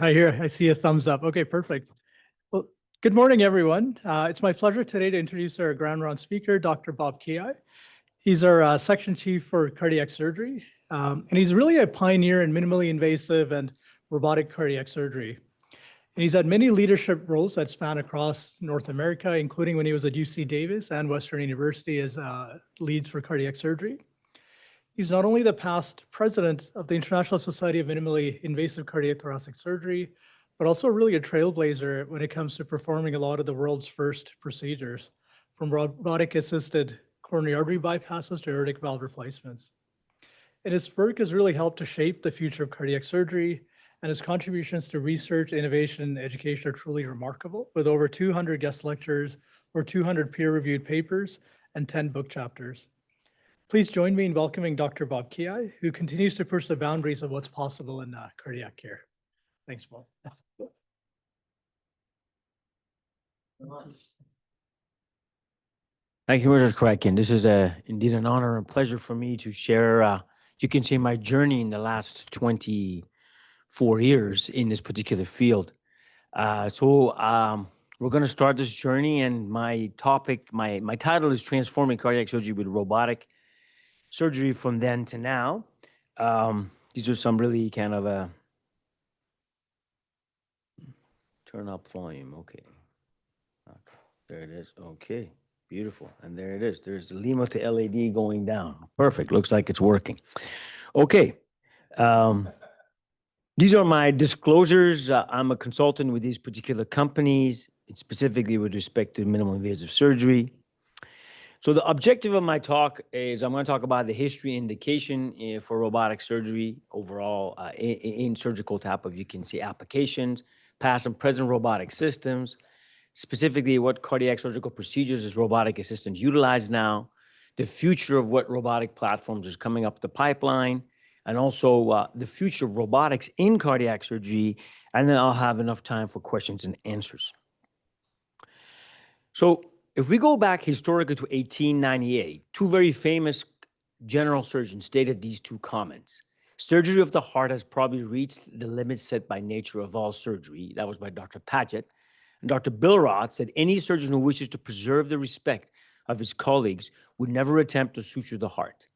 I see a thumbs up. Okay, perfect. Well, good morning, everyone. It's my pleasure today to introduce our ground round speaker, Dr. Bob Kiaii. He's our section chief for cardiac surgery, and he's really a pioneer in minimally invasive and robotic cardiac surgery. And he's had many leadership roles that span across North America, including when he was at UC Davis and Western University as leads for cardiac surgery. He's not only the past president of the International Society of Minimally Invasive Cardiac Thoracic Surgery, but also really a trailblazer when it comes to performing a lot of the world's first procedures, from robotic-assisted coronary artery bypasses to aortic valve replacements. And his work has really helped to shape the future of cardiac surgery, and his contributions to research, innovation, and education are truly remarkable, with over 200 guest lectures, or 200 peer-reviewed papers, and 10 book chapters. Please join me in welcoming Dr. Bob Kiaii, who continues to push the boundaries of what's possible in cardiac care. Thanks, Bob. Thank you, Mr. Kraken. This is indeed an honor and pleasure for me to share, you can say, my journey in the last 24 years in this particular field. We're going to start this journey, and my topic, my title is Transforming Cardiac Surgery with Robotic Surgery from Then to Now. These are some really kind of turn up volume. Okay, there it is. Okay, beautiful. And there it is. There's the Lima to LAD going down. Perfect. Looks like it's working. Okay. These are my disclosures. I'm a consultant with these particular companies, specifically with respect to minimally invasive surgery. So the objective of my talk is I'm going to talk about the history indication for robotic surgery overall in surgical type of, you can see, applications, past and present robotic systems, specifically what cardiac surgical procedures is robotic assistance utilized now, the future of what robotic platforms is coming up the pipeline, and also the future of robotics in cardiac surgery, and then I'll have enough time for questions and answers. So if we go back historically to 1898, two very famous general surgeons stated these two comments. Surgery of the heart has probably reached the limits set by nature of all surgery. That was by Dr. Paget. And Dr. Billroth said any surgeon who wishes to preserve the respect of his colleagues would never attempt to suture the heart.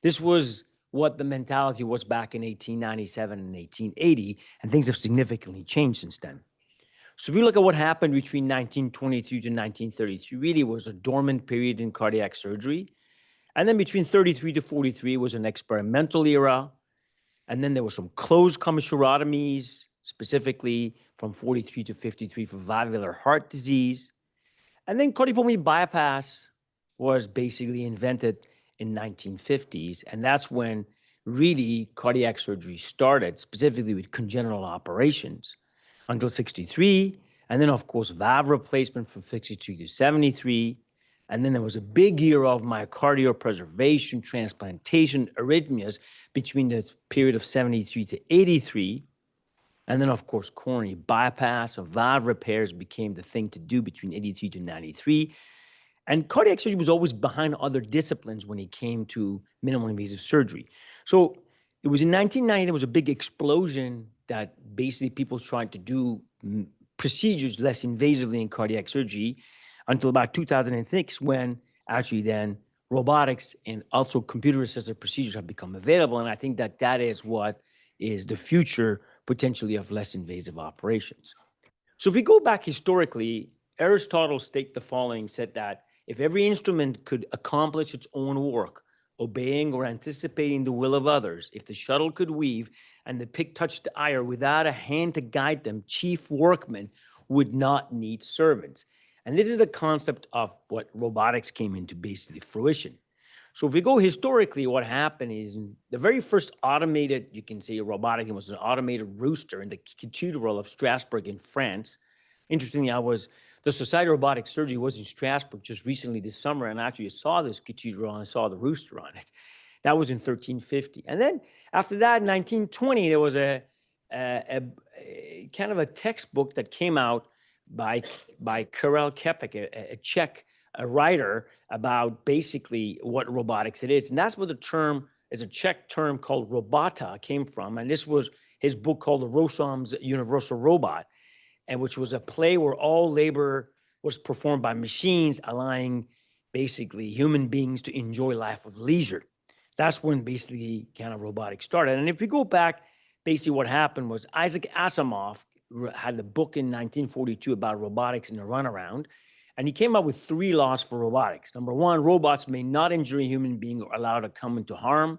This was what the mentality was back in 1897 and 1880, and things have significantly changed since then. So if we look at what happened between 1923 to 1933, really was a dormant period in cardiac surgery. And then between 33 to 43 was an experimental era. And then there were some closed commissurotomies, specifically from 43 to 53 for valvular heart disease. And then cardiopulmonary bypass was basically invented in 1950s. And that's when really cardiac surgery started, specifically with congenital operations, until 63. And then, of course, valve replacement from 63 to 73. And then there was a big era of myocardial preservation, transplantation, arrhythmias between the period of 73 to 83. And then, of course, coronary bypass and valve repairs became the thing to do between 83 to 93. And cardiac surgery was always behind other disciplines when it came to minimally invasive surgery. So it was in 1990, there was a big explosion that basically people tried to do procedures less invasively in cardiac surgery until about 2006, when actually then robotics and also computer-assisted procedures have become available. And I think that that is what is the future potentially of less invasive operations. So if we go back historically, Aristotle stated the following, said that if every instrument could accomplish its own work, obeying or anticipating the will of others, if the shuttle could weave and the pick touched the ire without a hand to guide them, chief workmen would not need servants. And this is the concept of what robotics came into basically fruition. So if we go historically, what happened is the very first automated, you can say robotic, it was an automated rooster in the cathedral of Strasbourg in France. Interestingly, the Society of Robotic Surgery was in Strasbourg just recently this summer, and actually saw this cathedral and I saw the rooster on it. That was in 1350. And then after that, in 1920, there was a kind of a textbook that came out by Karel Čapek, a Czech writer, about basically what robotics it is. And that's where the term, is a Czech term called robota, came from. And this was his book called The Rosam's Universal Robot, and which was a play where all labor was performed by machines, allowing basically human beings to enjoy life with leisure. That's when basically kind of robotics started. And if we go back, basically what happened was Isaac Asimov had the book in 1942 about robotics and the runaround, and he came up with 3 laws for robotics. Number 1, robots may not injure a human being or allow to come into harm.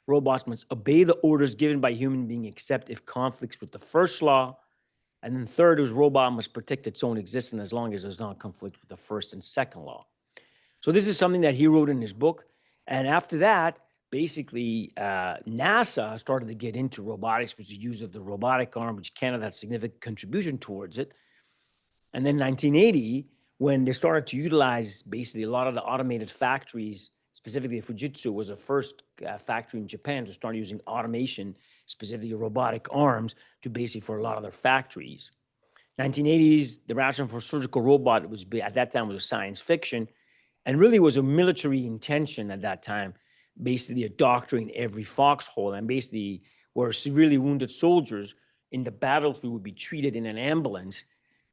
Robots must obey the orders given by a human being except if conflicts with the first law. And then third is robot must protect its own existence as long as there's not conflict with the first and second law. So this is something that he wrote in his book. And after that, basically, NASA started to get into robotics, which is the use of the robotic arm, which Canada had significant contribution towards it. And then 1980, when they started to utilize basically a lot of the automated factories, specifically Fujitsu was the first factory in Japan to start using automation, specifically robotic arms, to basically for a lot of their factories. 1980s, the rationale for surgical robot was at that time was a science fiction, and really was a military intention at that time, basically a doctor in every foxhole, and basically where severely wounded soldiers in the battlefield would be treated in an ambulance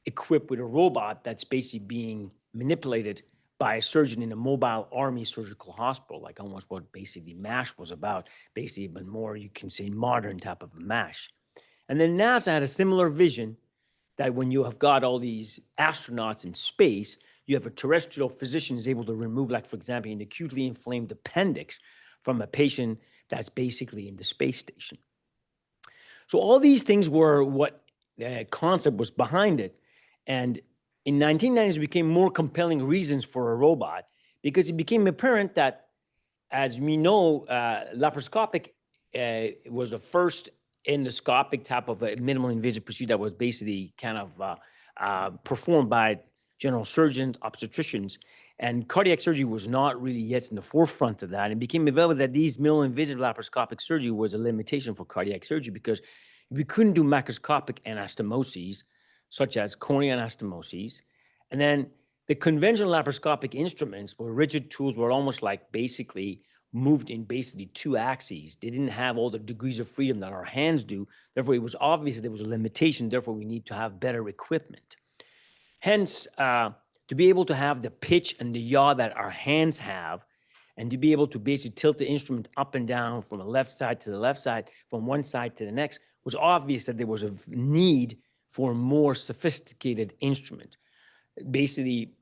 equipped with a robot that's basically being manipulated by a surgeon in a mobile army surgical hospital, like almost what basically MASH was about, basically, but more, you can say, modern type of a MASH. And then NASA had a similar vision that when you have got all these astronauts in space, you have a terrestrial physician is able to remove, like, for example, an acutely inflamed appendix from a patient that's basically in the space station. So all these things were what the concept was behind it. And in 1990s, it became more compelling reasons for a robot because it became apparent that, as we know, laparoscopic was the first endoscopic type of a minimal invasive procedure that was basically kind of performed by general surgeons, obstetricians, and cardiac surgery was not really yet in the forefront of that. It became available that these minimal invasive laparoscopic surgery was a limitation for cardiac surgery because we couldn't do macroscopic anastomoses, such as coronary anastomoses. And then the conventional laparoscopic instruments were rigid tools, were almost like basically moved in basically 2 axes. They didn't have all the degrees of freedom that our hands do. Therefore, it was obvious that there was a limitation. Therefore, we need to have better equipment. Hence, to be able to have the pitch and the yaw that our hands have, and to be able to basically tilt the instrument up and down from the left side to the left side, from one side to the next, was obvious that there was a need for a more sophisticated instrument. Basically,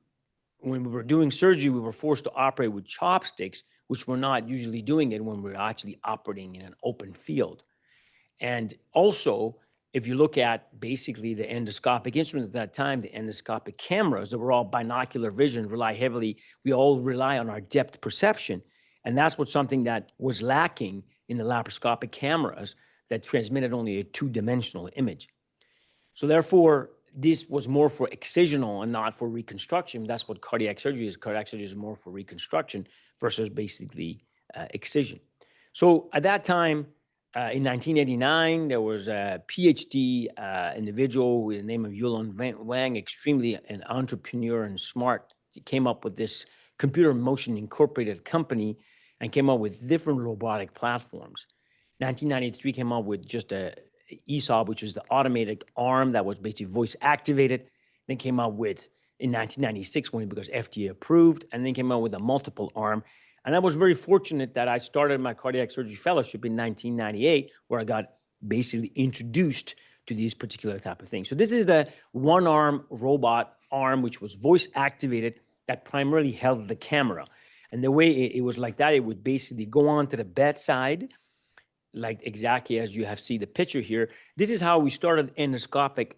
when we were doing surgery, we were forced to operate with chopsticks, which we're not usually doing it when we're actually operating in an open field. And also, if you look at basically the endoscopic instruments at that time, the endoscopic cameras that were all binocular vision, we all rely on our depth perception. And that's what something that was lacking in the laparoscopic cameras that transmitted only a 2-dimensional image. So therefore, this was more for excisional and not for reconstruction. That's what cardiac surgery is. Cardiac surgery is more for reconstruction versus basically excision. So at that time, in 1989, there was a PhD individual with the name of Yulon Wang, extremely an entrepreneur and smart. He came up with this Computer Motion Incorporated company and came up with different robotic platforms. 1993 came up with just a ESOP, which was the automated arm that was basically voice activated. Then came out with, in 1996, when it was FDA approved, and then came out with a multiple arm. And I was very fortunate that I started my cardiac surgery fellowship in 1998, where I got basically introduced to these particular type of things. So this is the one-arm robot arm, which was voice activated, that primarily held the camera. And the way it was like that, it would basically go on to the bedside, like exactly as you have seen the picture here. This is how we started endoscopic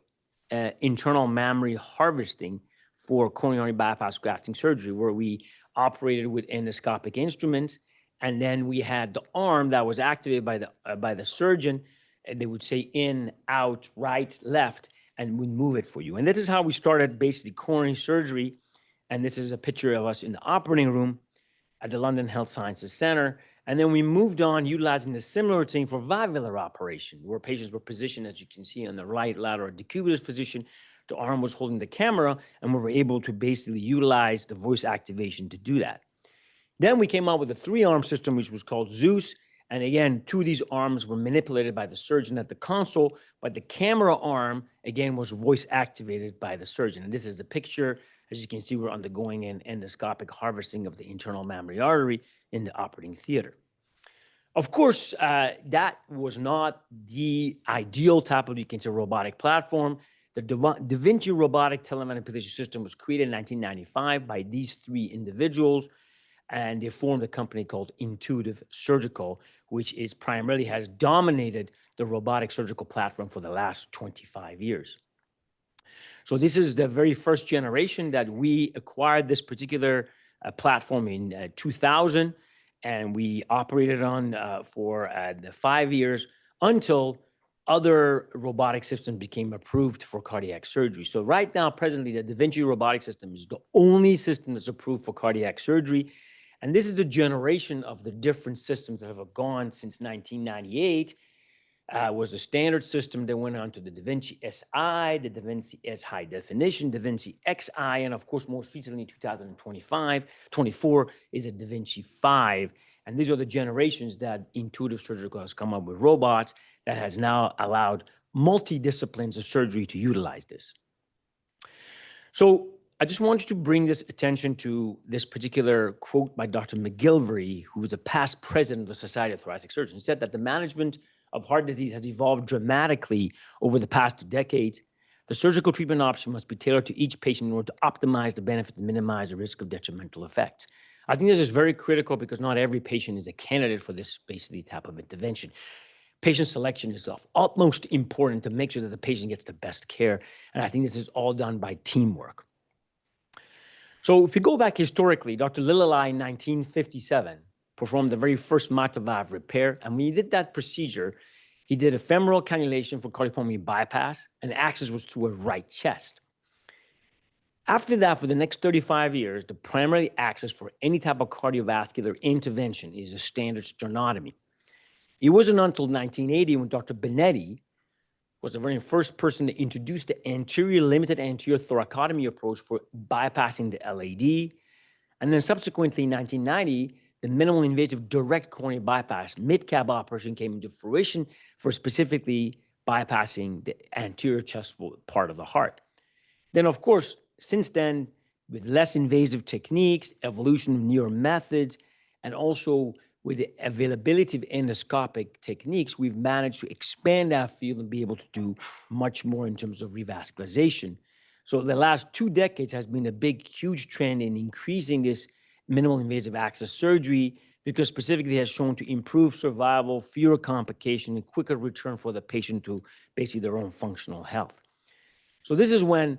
internal mammary harvesting for coronary bypass grafting surgery, where we operated with endoscopic instruments, and then we had the arm that was activated by the surgeon, and they would say in, out, right, left, and we'd move it for you. And this is how we started basically coronary surgery. And this is a picture of us in the operating room at the London Health Sciences Center. And then we moved on utilizing the similar thing for valvular operation, where patients were positioned, as you can see, on the right lateral decubitus position. The arm was holding the camera, and we were able to basically utilize the voice activation to do that. Then we came out with a 3-arm system, which was called Zeus. And again, two of these arms were manipulated by the surgeon at the console, but the camera arm, again, was voice activated by the surgeon. And this is a picture. As you can see, we're undergoing an endoscopic harvesting of the internal mammary artery in the operating theater. Of course, that was not the ideal type of, you can say, robotic platform. The Da Vinci robotic telemanipulation system was created in 1995 by these three individuals, and they formed a company called Intuitive Surgical, which is primarily has dominated the robotic surgical platform for the last 25 years. So this is the very first generation that we acquired this particular platform in 2000, and we operated on for the 5 years until other robotic systems became approved for cardiac surgery. So right now, presently, the Da Vinci robotic system is the only system that's approved for cardiac surgery. And this is the generation of the different systems that have gone since 1998. Was a standard system that went on to the Da Vinci SI, the Da Vinci S high definition, Da Vinci XI, and of course, most recently, 24 is a Da Vinci 5. And these are the generations that Intuitive Surgical has come up with robots that has now allowed multidisciplines of surgery to utilize this. So I just wanted to bring this attention to this particular quote by Dr. McGilvery, who was a past president of the Society of Thoracic Surgeons. He said that the management of heart disease has evolved dramatically over the past 2 decades. The surgical treatment option must be tailored to each patient in order to optimize the benefit and minimize the risk of detrimental effects. I think this is very critical because not every patient is a candidate for this basically type of intervention. Patient selection is of utmost importance to make sure that the patient gets the best care. And I think this is all done by teamwork. So if you go back historically, Dr. Lillelei in 1957 performed the very first mitral valve repair. And when he did that procedure, he did a femoral cannulation for cardiopulmonary bypass, and the access was through a right chest. After that, for the next 35 years, the primary access for any type of cardiovascular intervention is a standard sternotomy. It wasn't until 1980 when Dr. Benetti was the very first person to introduce the anterior limited anterior thoracotomy approach for bypassing the LAD. And then subsequently in 1990, the minimal invasive direct coronary bypass mid-cab operation came into fruition for specifically bypassing the anterior chest part of the heart. Then, of course, since then, with less invasive techniques, evolution of newer methods, and also with the availability of endoscopic techniques, we've managed to expand our field and be able to do much more in terms of revascularization. So the last 2 decades has been a big, huge trend in increasing this minimal invasive access surgery because specifically has shown to improve survival, fewer complications, and quicker return for the patient to basically their own functional health. So this is when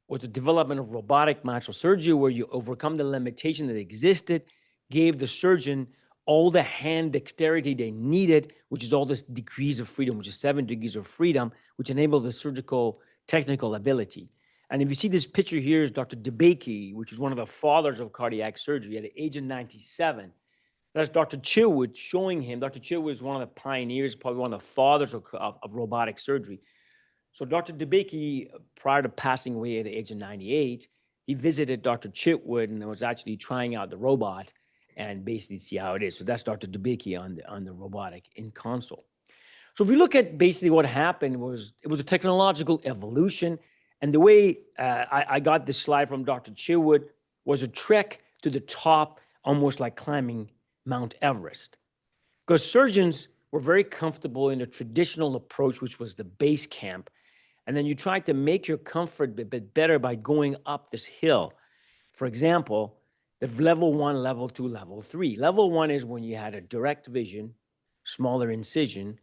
was the development of robotic mitral surgery, where you overcome the limitation that existed, gave the surgeon all the hand dexterity they needed, which is all this degrees of freedom, which is 7 degrees of freedom, which enabled the surgical technical ability. And if you see this picture here is Dr. Dept, which is one of the fathers of cardiac surgery at the age of 97. That's Dr. Chilwood showing him. Dr. Chilwood is one of the pioneers, probably one of the fathers of robotic surgery. So Dr. Dept, prior to passing away at the age of 98, he visited Dr. Chitwood and was actually trying out the robot and basically see how it is. So that's Dr. Dept on the robotic in console. So if we look at basically what happened was, it was a technological evolution. And the way I got this slide from Dr. Chilwood was a trek to the top, almost like climbing Mount Everest. Because surgeons were very comfortable in the traditional approach, which was the base camp. And then you tried to make your comfort a bit better by going up this hill. For example, the level 1, level 2, level 3. Level 1 is when you had a direct vision, smaller incision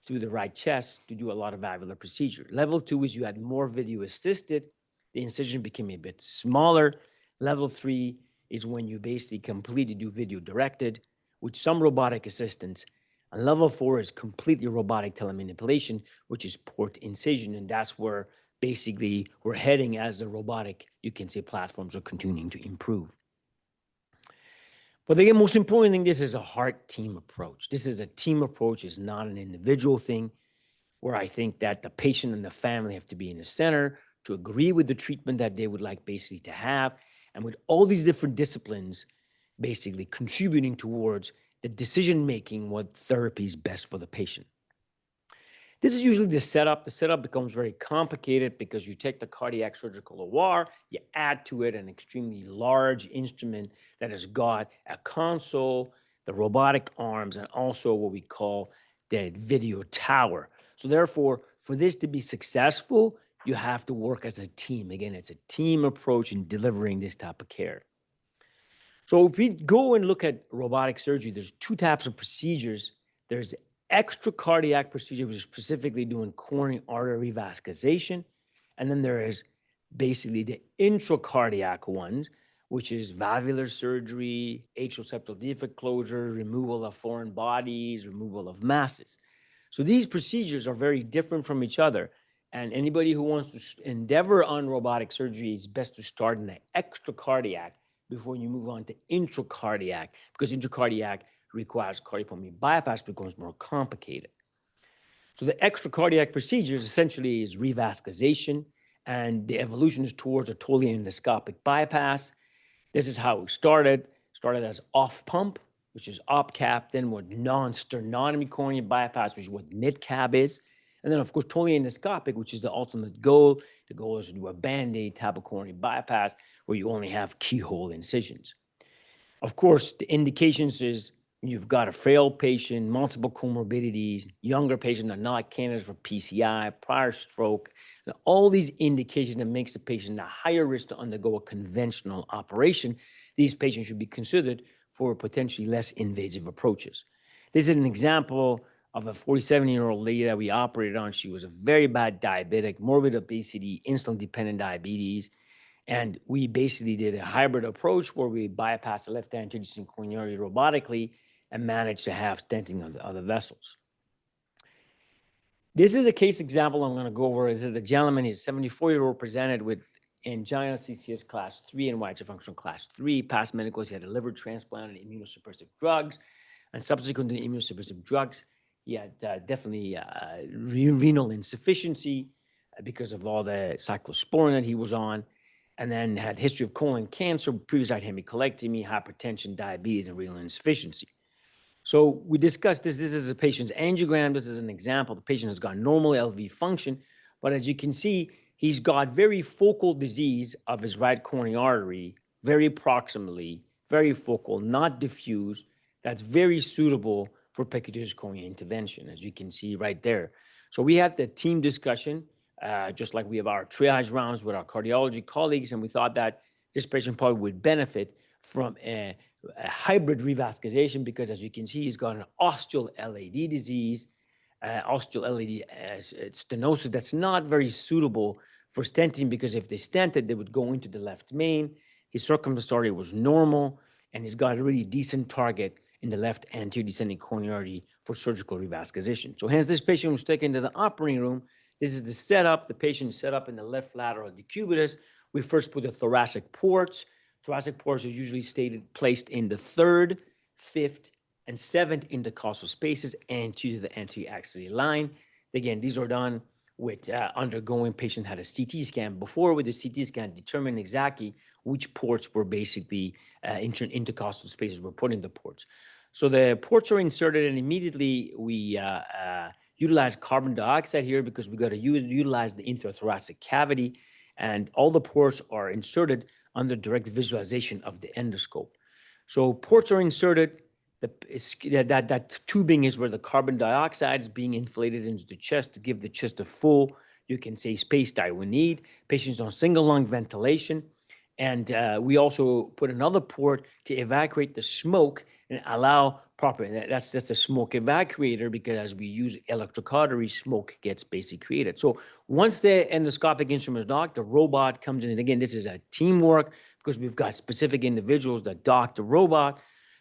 through the right chest to do a lot of valvular procedure. Level 2 is you had more video assisted. The incision became a bit smaller. Level 3 is when you basically completely do video directed with some robotic assistance. And level 4 is completely robotic telemanipulation, which is port incision. And that's where basically we're heading as the robotic, you can say, platforms are continuing to improve. But the most important thing, this is a heart team approach. This is a team approach, it's not an individual thing, where I think that the patient and the family have to be in the center to agree with the treatment that they would like basically to have. And with all these different disciplines basically contributing towards the decision-making, what therapy is best for the patient. This is usually the setup. The setup becomes very complicated because you take the cardiac surgical OR, you add to it an extremely large instrument that has got a console, the robotic arms, and also what we call the video tower. So therefore, for this to be successful, you have to work as a team. Again, it's a team approach in delivering this type of care. So if we go and look at robotic surgery, there's two types of procedures. There's extracardiac procedure, which is specifically doing coronary artery revascularization. And then there is basically the intracardiac ones, which is valvular surgery, atrial septal defect closure, removal of foreign bodies, removal of masses. So these procedures are very different from each other. And anybody who wants to endeavor on robotic surgery, it's best to start in the extracardiac before you move on to intracardiac, because intracardiac requires cardiopulmonary bypass, becomes more complicated. So the extracardiac procedures essentially is revascularization, and the evolution is towards a totally endoscopic bypass. This is how it started. Started as off pump, which is op-cap, then with non-sternotomy coronary bypass, which is what mid-cab is. And then, of course, totally endoscopic, which is the ultimate goal. The goal is to do a Band-Aid type of coronary bypass where you only have keyhole incisions. Of course, the indications is you've got a frail patient, multiple comorbidities, younger patients are not candidates for PCI, prior stroke, and all these indications that makes the patient at higher risk to undergo a conventional operation. These patients should be considered for potentially less invasive approaches. This is an example of a 47-year-old lady that we operated on. She was a very bad diabetic, morbid obesity, insulin-dependent diabetes. And we basically did a hybrid approach where we bypassed the left anterior descending coronary artery robotically and managed to have stenting of the other vessels. This is a case example I'm going to go over. This is a gentleman, he's 74-year-old, presented with angina CCS class 3 and right functional class 3, past medicals. He had a liver transplant and immunosuppressive drugs. And subsequent to the immunosuppressive drugs, he had definitely renal insufficiency because of all the cyclosporin that he was on, and then had history of colon cancer, previous right hemicolectomy, hypertension, diabetes, and renal insufficiency. So we discussed this. This is a patient's angiogram. This is an example. The patient has got normal LV function, but as you can see, he's got very focal disease of his right coronary artery, very proximally, very focal, not diffuse. That's very suitable for percutaneous coronary intervention, as you can see right there. So we had the team discussion, just like we have our triage rounds with our cardiology colleagues, and we thought that this patient probably would benefit from a hybrid revascularization because, as you can see, he's got an ostial LAD disease, ostial LAD stenosis that's not very suitable for stenting, because if they stented, they would go into the left main. His circumference artery was normal, and he's got a really decent target in the left anterior descending coronary artery for surgical revascularization. So hence, this patient was taken to the operating room. This is the setup. The patient is set up in the left lateral decubitus. We first put the thoracic ports. Thoracic ports are usually placed in the 3rd, 5th, and 7th intercostal spaces anterior to the anterior axillary line. Again, these are done with undergoing patient had a CT scan. Before, with the CT scan, determine exactly which ports were basically intercostal spaces were put in the ports. So the ports are inserted, and immediately we utilize carbon dioxide here because we got to utilize the introthoracic cavity, and all the ports are inserted under direct visualization of the endoscope. So ports are inserted. That tubing is where the carbon dioxide is being inflated into the chest to give the chest a full, you can say, space that we need. Patients on single lung ventilation. And we also put another port to evacuate the smoke and allow proper, that's a smoke evacuator, because as we use electrocautery, smoke gets basically created. So once the endoscopic instrument is docked, the robot comes in. And again, this is a teamwork because we've got specific individuals that dock the robot.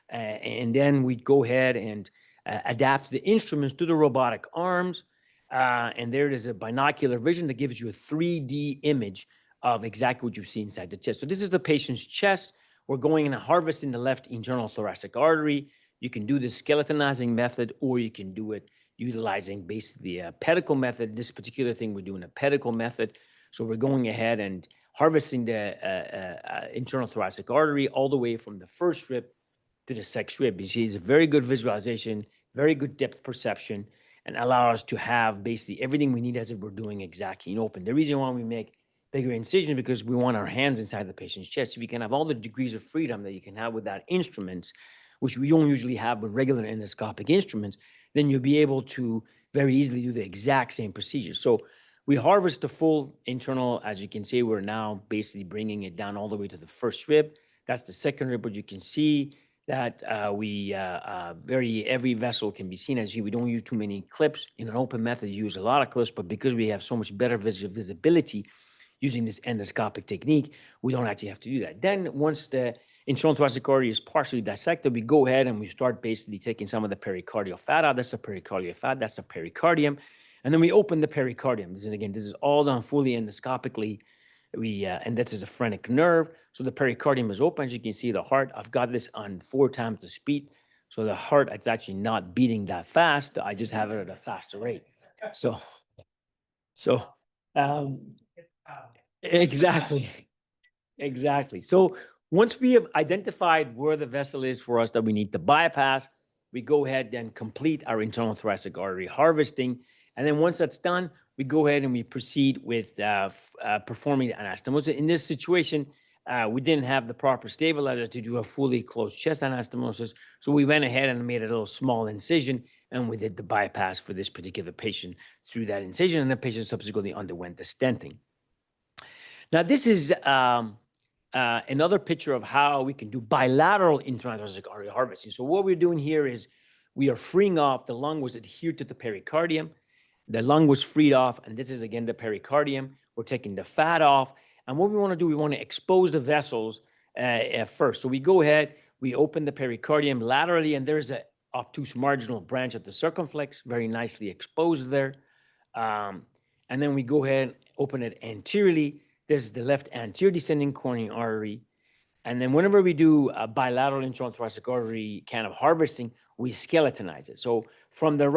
And then we go ahead and adapt the instruments to the robotic arms. And there it is, a binocular vision that gives you a 3D image of exactly what you see inside the chest. So this is the patient's chest. We're going and harvesting the left internal thoracic artery. You can do the skeletonizing method, or you can do it utilizing basically a pedicle method. This particular thing, we're doing a pedicle method. So we're going ahead and harvesting the internal thoracic artery all the way from the first rib to the sex rib. You see, it's a very good visualization, very good depth perception, and allow us to have basically everything we need as if we're doing exactly in open. The reason why we make bigger incisions because we want our hands inside the patient's chest. If you can have all the degrees of freedom that you can have with that instruments, which we don't usually have with regular endoscopic instruments, then you'll be able to very easily do the exact same procedure. So we harvest the full internal, as you can see, we're now basically bringing it down all the way to the first rib. That's the second rib, but you can see that every vessel can be seen. As you, we don't use too many clips. In an open method, you use a lot of clips, but because we have so much better visibility using this endoscopic technique, we don't actually have to do that. Then once the internal thoracic artery is partially dissected, we go ahead and we start basically taking some of the pericardial fat out. That's the pericardial fat, that's the pericardium. And then we open the pericardium. And again, this is all done fully endoscopically. And this is a phrenic nerve. So the pericardium is open. As you can see, the heart, I've got this on 4 times the speed. So the heart, it's actually not beating that fast. I just have it at a faster rate. Exactly. Exactly. So once we have identified where the vessel is for us that we need to bypass, we go ahead and complete our internal thoracic artery harvesting. And then once that's done, we go ahead and we proceed with performing the anastomosis. In this situation, we didn't have the proper stabilizer to do a fully closed chest anastomosis. So we went ahead and made a little small incision, and we did the bypass for this particular patient through that incision, and the patient subsequently underwent the stenting. Now, this is another picture of how we can do bilateral internal thoracic artery harvesting. So what we're doing here is we are freeing off, the lung was adhered to the pericardium, the lung was freed off, and this is again the pericardium. We're taking the fat off, and what we want to do, we want to expose the vessels first. So we go ahead, we open the pericardium laterally, and there's an obtuse marginal branch at the circumflex, very nicely exposed there. And then we go ahead, open it anteriorly. This is the left anterior descending coronary artery. And then whenever we do a bilateral internal thoracic artery kind of harvesting, we skeletonize it. So from the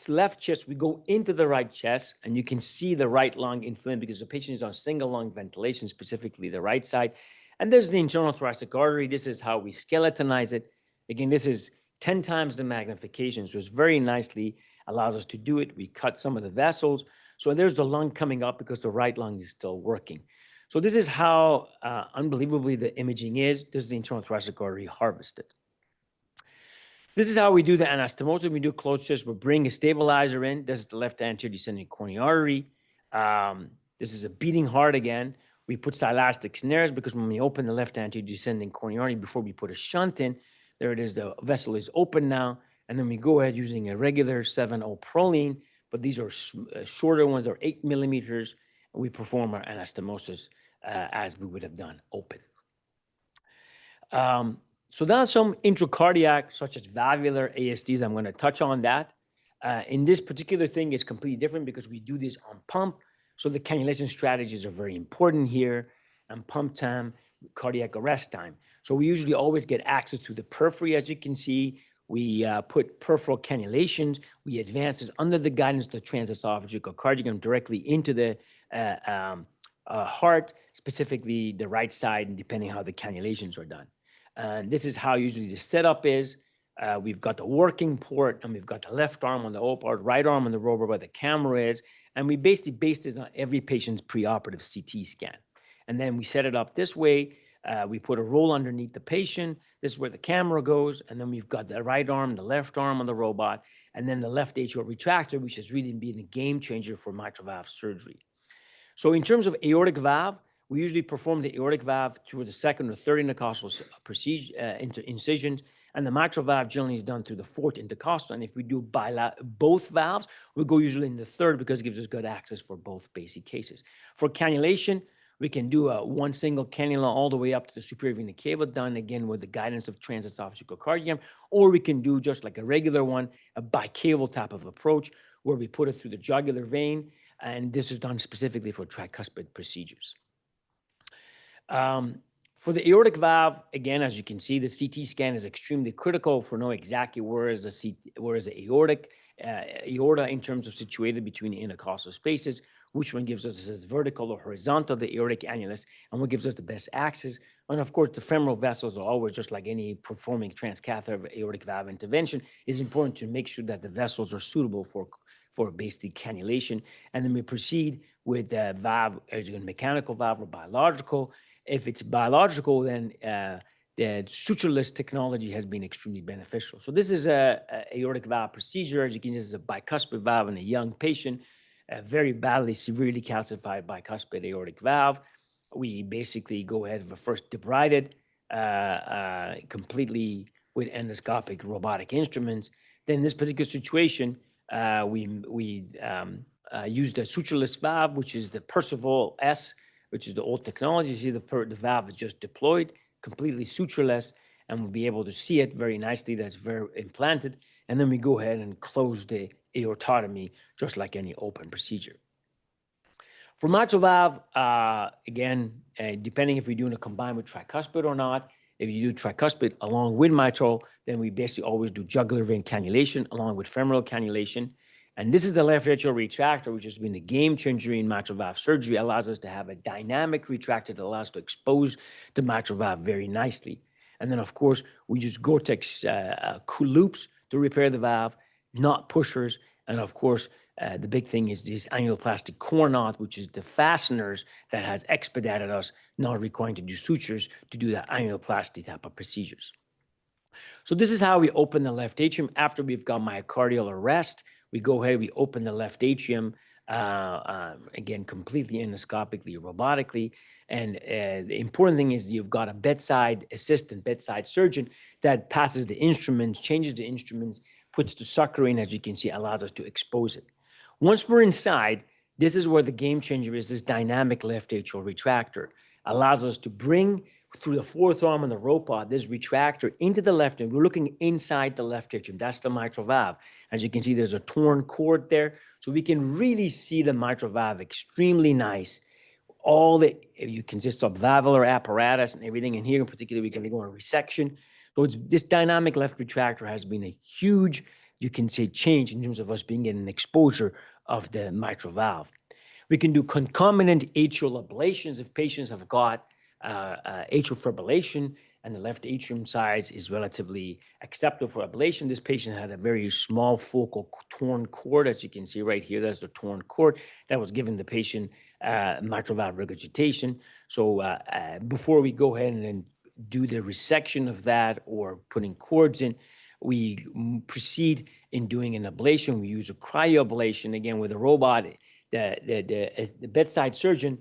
left chest, we go into the right chest, and you can see the right lung inflamed because the patient is on single lung ventilation, specifically the right side. And there's the internal thoracic artery. This is how we skeletonize it. Again, this is 10 times the magnification. So it's very nicely allows us to do it. We cut some of the vessels. So there's the lung coming up because the right lung is still working. So this is how unbelievably the imaging is. This is the internal thoracic artery harvested. This is how we do the anastomosis. We do closed chest. We bring a stabilizer in. This is the left anterior descending coronary artery. This is a beating heart again. We put silastic snares because when we open the left anterior descending coronary artery before we put a shunt in, there it is, the vessel is open now. And then we go ahead using a regular 7-0 proline, but these are shorter ones, are 8 millimeters. And we perform our anastomosis as we would have done open. So now some intracardiac, such as valvular ASDs, I'm going to touch on that. In this particular thing, it's completely different because we do this on pump. So the cannulation strategies are very important here, and pump time, cardiac arrest time. So we usually always get access to the periphery. As you can see, we put peripheral cannulations. We advance this under the guidance of the transesophageal cardiogram directly into the heart, specifically the right side, and depending how the cannulations are done. And this is how usually the setup is. We've got the working port, and we've got the left arm on the O part, right arm on the rover where the camera is. And we basically base this on every patient's preoperative CT scan. And then we set it up this way. We put a roll underneath the patient. This is where the camera goes. And then we've got the right arm, the left arm on the robot, and then the left atrial retractor, which has really been a game changer for mitral valve surgery. So in terms of aortic valve, we usually perform the aortic valve through the second or third intercostal incisions, and the mitral valve generally is done through the fourth intercostal. And if we do both valves, we go usually in the third because it gives us good access for both basic cases. For cannulation, we can do one single cannula all the way up to the superior vena cava, done again with the guidance of transesophageal cardiogram, or we can do just like a regular one, a bicaval type of approach, where we put it through the jugular vein, and this is done specifically for tricuspid procedures. For the aortic valve, again, as you can see, the CT scan is extremely critical for knowing exactly where is the aorta in terms of situated between the intercostal spaces. which one gives us is vertical or horizontal, the aortic annulus, and what gives us the best access. And of course, the femoral vessels are always, just like any performing transcatheter aortic valve intervention, is important to make sure that the vessels are suitable for basically cannulation. And then we proceed with the valve, as a mechanical valve or biological. If it's biological, then the sutureless technology has been extremely beneficial. So this is a aortic valve procedure. As you can see, this is a bicuspid valve in a young patient, a very badly, severely calcified bicuspid aortic valve. We basically go ahead and first debride it completely with endoscopic robotic instruments. Then in this particular situation, we used a sutureless valve, which is the Percival S, which is the old technology. You see the valve is just deployed, completely sutureless, and we'll be able to see it very nicely. That's very implanted. And then we go ahead and close the aortotomy, just like any open procedure. For mitral valve, again, depending if we're doing a combined with tricuspid or not, if you do tricuspid along with mitral, then we basically always do jugular vein cannulation along with femoral cannulation. And this is the left atrial retractor, which has been the game changer in mitral valve surgery. It allows us to have a dynamic retractor that allows us to expose the mitral valve very nicely. And then, of course, we use Gore-Tex loops to repair the valve, not pushers. And of course, the big thing is this annuloplastic core knot, which is the fasteners that has expedited us not requiring to do sutures to do the annuloplasty type of procedures. So this is how we open the left atrium. After we've got myocardial arrest, we go ahead, we open the left atrium, again, completely endoscopically, robotically. And the important thing is you've got a bedside assistant, bedside surgeon that passes the instruments, changes the instruments, puts the sucker in, as you can see, allows us to expose it. Once we're inside, this is where the game changer is, this dynamic left atrial retractor. Allows us to bring through the fourth arm on the robot, this retractor into the left atrium. We're looking inside the left atrium. That's the mitral valve. As you can see, there's a torn cord there. So we can really see the mitral valve extremely nice. You consist of valvular apparatus and everything. And here in particular, we can go on a resection. So this dynamic left retractor has been a huge, you can say, change in terms of us being getting an exposure of the mitral valve. We can do concomitant atrial ablations if patients have got atrial fibrillation and the left atrium size is relatively acceptable for ablation. This patient had a very small focal torn cord, as you can see right here. That's the torn cord that was given the patient mitral valve regurgitation. So before we go ahead and do the resection of that or putting cords in, we proceed in doing an ablation. We use a cryoablation, again, with a robot. The bedside surgeon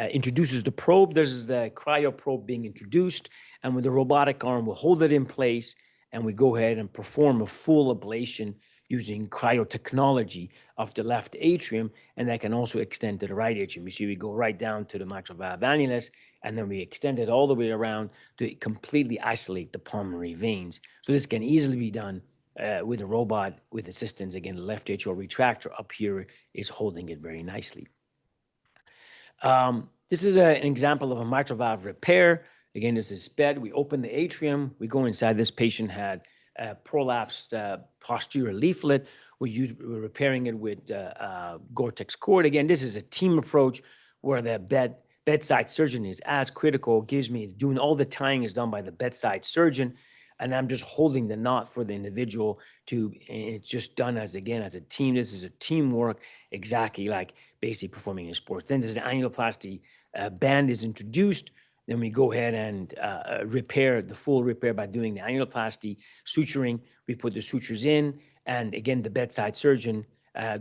introduces the probe. There's the cryo probe being introduced, and with the robotic arm, we'll hold it in place, and we go ahead and perform a full ablation using cryotechnology of the left atrium, and that can also extend to the right atrium. You see, we go right down to the mitral valve annulus, and then we extend it all the way around to completely isolate the pulmonary veins. So this can easily be done with a robot with assistance. Again, the left atrial retractor up here is holding it very nicely. This is an example of a mitral valve repair. Again, this is SPED. We open the atrium. We go inside. This patient had a prolapsed posterior leaflet. We're repairing it with Gore-Tex cord. Again, this is a team approach where the bedside surgeon is as critical. Doing all the tying is done by the bedside surgeon, and I'm just holding the knot for the individual and it's just done as a team. This is a teamwork, exactly like basically performing in sports. Then this is the annuloplasty band is introduced. Then we go ahead and repair the full repair by doing the annuloplasty suturing. We put the sutures in, and again, the bedside surgeon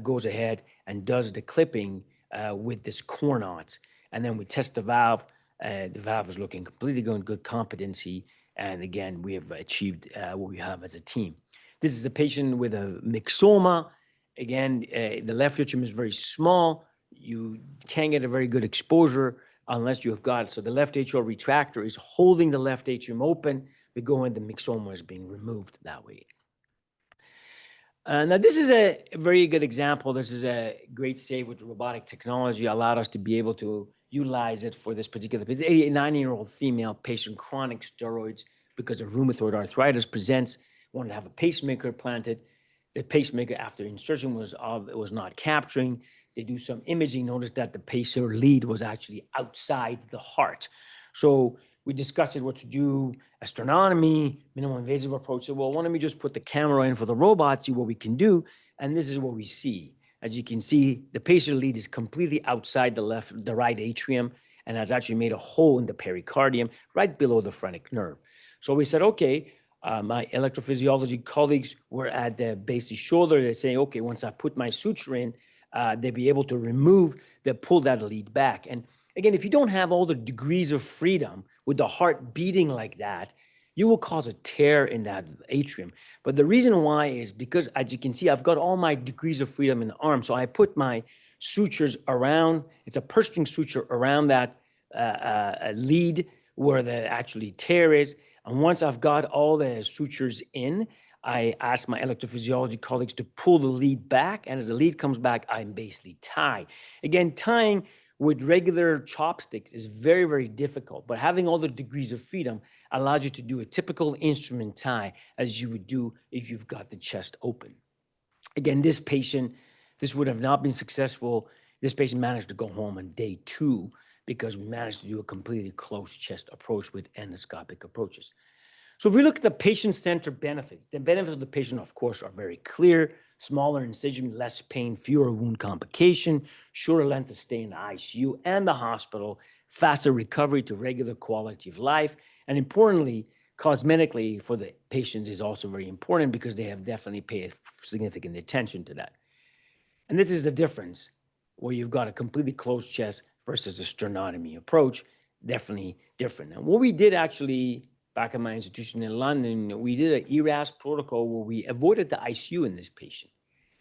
goes ahead and does the clipping with this core knot. And then we test the valve. The valve is looking completely good competency. And again, we have achieved what we have as a team. This is a patient with a myxoma. Again, the left atrium is very small. You can't get a very good exposure unless you have got it. So the left atrial retractor is holding the left atrium open. We go in, the myxoma is being removed that way. Now, this is a very good example. This is a great save with robotic technology, allowed us to be able to utilize it for this particular patient. 89-year-old female patient, chronic steroids because of rheumatoid arthritis, wanted to have a pacemaker planted. The pacemaker after insertion was not capturing. they do some imaging, noticed that the pacer lead was actually outside the heart. So we discussed what to do, sternotomy, minimal invasive approach. So, well, why don't we just put the camera in for the robot, see what we can do? And this is what we see. As you can see, the pacer lead is completely outside the right atrium and has actually made a hole in the pericardium right below the phrenic nerve. So we said, okay, my electrophysiology colleagues were at the base of the shoulder. They're saying, okay, once I put my suture in, they'll be able to pull that lead back. And again, if you don't have all the degrees of freedom with the heart beating like that, you will cause a tear in that atrium. But the reason why is because, as you can see, I've got all my degrees of freedom in the arm. So I put my sutures around, it's a purse string suture around that lead where the actually tear is. And once I've got all the sutures in, I ask my electrophysiology colleagues to pull the lead back. And as the lead comes back, I'm basically tie. Again, tying with regular chopsticks is very, very difficult. But having all the degrees of freedom allows you to do a typical instrument tie as you would do if you've got the chest open. Again, this patient, this would have not been successful. This patient managed to go home on day 2 because we managed to do a completely closed chest approach with endoscopic approaches. So if we look at the patient-centered benefits, the benefits of the patient, of course, are very clear. Smaller incision, less pain, fewer wound complication, shorter length of stay in the ICU and the hospital, faster recovery to regular quality of life, and importantly, cosmetically for the patients is also very important because they have definitely paid significant attention to that. And this is the difference where you've got a completely closed chest versus a sternotomy approach, definitely different. And what we did actually back at my institution in London, we did an ERAS protocol where we avoided the ICU in this patient.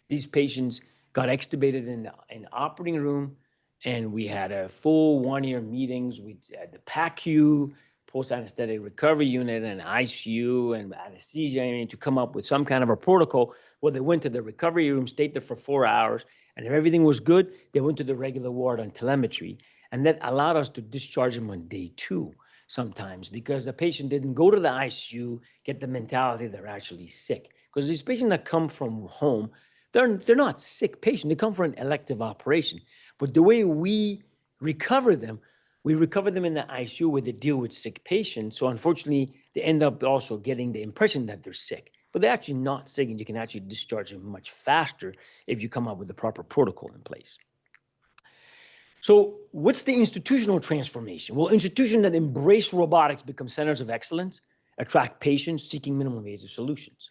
These patients got extubated in the operating room, and we had a full 1-year meetings. We had the PACU, post-anesthetic recovery unit, and ICU and anesthesia to come up with some kind of a protocol where they went to the recovery room, stayed there for 4 hours, and if everything was good, they went to the regular ward on telemetry. And that allowed us to discharge them on day 2 sometimes because the patient didn't go to the ICU, get the mentality they're actually sick. Because these patients that come from home, they're not sick patients. They come for an elective operation. But the way we recover them in the ICU where they deal with sick patients. So unfortunately, they end up also getting the impression that they're sick. But they're actually not sick, and you can actually discharge them much faster if you come up with the proper protocol in place. So what's the institutional transformation? Well, institutions that embrace robotics become centers of excellence, attract patients seeking minimally invasive solutions.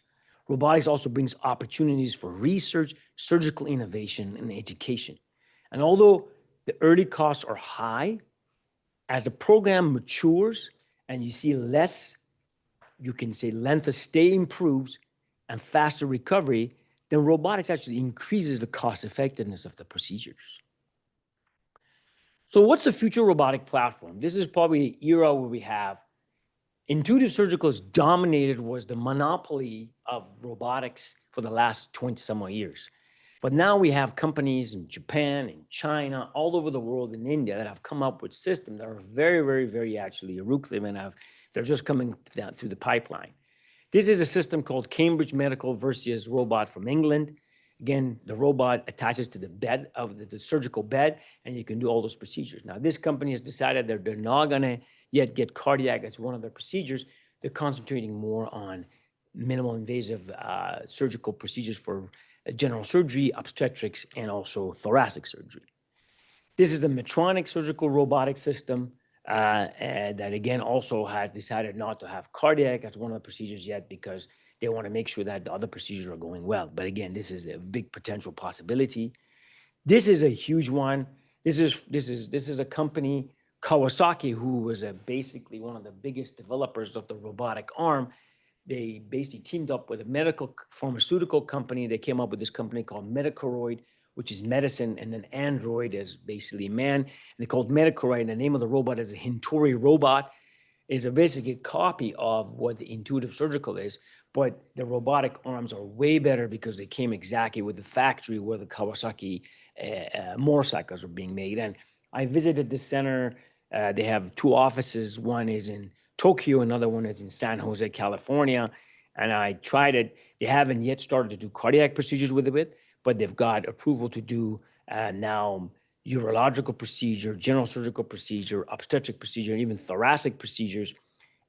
Robotics also brings opportunities for research, surgical innovation, and education. And although the early costs are high, as the program matures and you see less, you can say length of stay improves and faster recovery, then robotics actually increases the cost effectiveness of the procedures. So what's the future robotic platform? This is probably an era where we have Intuitive Surgical has dominated, was the monopoly of robotics for the last 20 some odd years. But now we have companies in Japan and China, all over the world, in India, that have come up with systems that are very, very, very actually elusive, and they're just coming down through the pipeline. This is a system called Cambridge Medical versus robot from England. Again, the robot attaches to the bed of the surgical bed, and you can do all those procedures. Now, this company has decided that they're not going to yet get cardiac as one of their procedures. They're concentrating more on minimal invasive surgical procedures for general surgery, obstetrics, and also thoracic surgery. This is a Medtronic surgical robotic system that, again, also has decided not to have cardiac as one of the procedures yet because they want to make sure that the other procedures are going well. But again, this is a big potential possibility. This is a huge one. This is a company, Kawasaki, who was basically one of the biggest developers of the robotic arm. They basically teamed up with a medical pharmaceutical company. They came up with this company called Metacoroid, which is medicine, and then android is basically man. And they called Metacoroid, and the name of the robot is a Hintori robot. It's basically a copy of what the Intuitive Surgical is, but the robotic arms are way better because they came exactly with the factory where the Kawasaki motorcycles are being made. And I visited this center. They have 2 offices. One is in Tokyo, another one is in San Jose, California. And I tried it. They haven't yet started to do cardiac procedures with it, but they've got approval to do now urological procedure, general surgical procedure, obstetric procedure, and even thoracic procedures.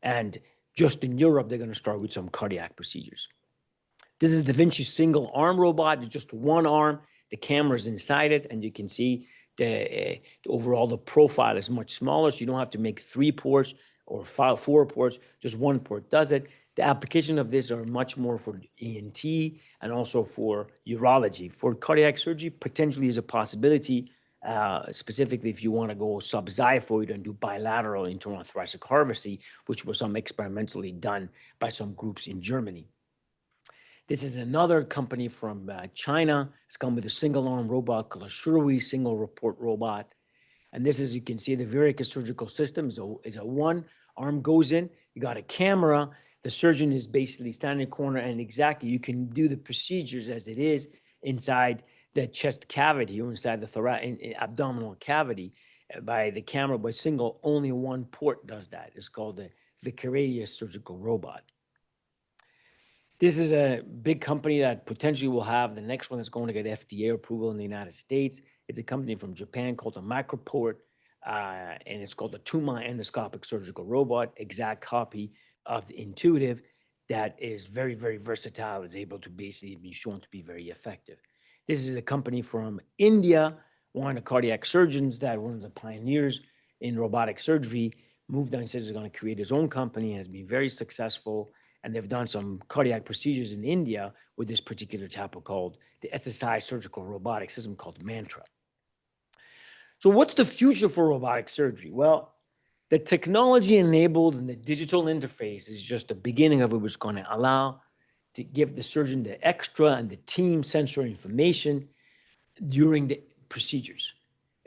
And just in Europe, they're going to start with some cardiac procedures. This is Da Vinci single arm robot. It's just one arm. The camera is inside it, and you can see overall the profile is much smaller, so you don't have to make 3 ports or 4 ports. Just 1 port does it. The application of this are much more for ENT and also for urology. For cardiac surgery, potentially is a possibility, specifically if you want to go subxiphoid and do bilateral internal thoracic harvesting, which was some experimentally done by some groups in Germany. This is another company from China. It's come with a single-arm robot called a Kiaii single report robot. And this, as you can see, the Vericus surgical system is a one arm goes in. You got a camera. The surgeon is basically standing in the corner, and exactly you can do the procedures as it is inside the chest cavity or inside the abdominal cavity by the camera, but only 1 port does that. It's called the Vicarius surgical robot. This is a big company that potentially will have the next one that's going to get FDA approval in the United States. It's a company from Japan called a Microport, and it's called the Tuma endoscopic surgical robot, exact copy of the Intuitive, that is very, very versatile. It's able to basically be shown to be very effective. This is a company from India, one of the cardiac surgeons that one of the pioneers in robotic surgery moved on and says he's going to create his own company, has been very successful. And they've done some cardiac procedures in India with this particular type of called the SSI surgical robotic system called Mantra. So what's the future for robotic surgery? Well, the technology enabled and the digital interface is just the beginning of it, which is going to allow to give the surgeon the extra and the team sensory information during the procedures.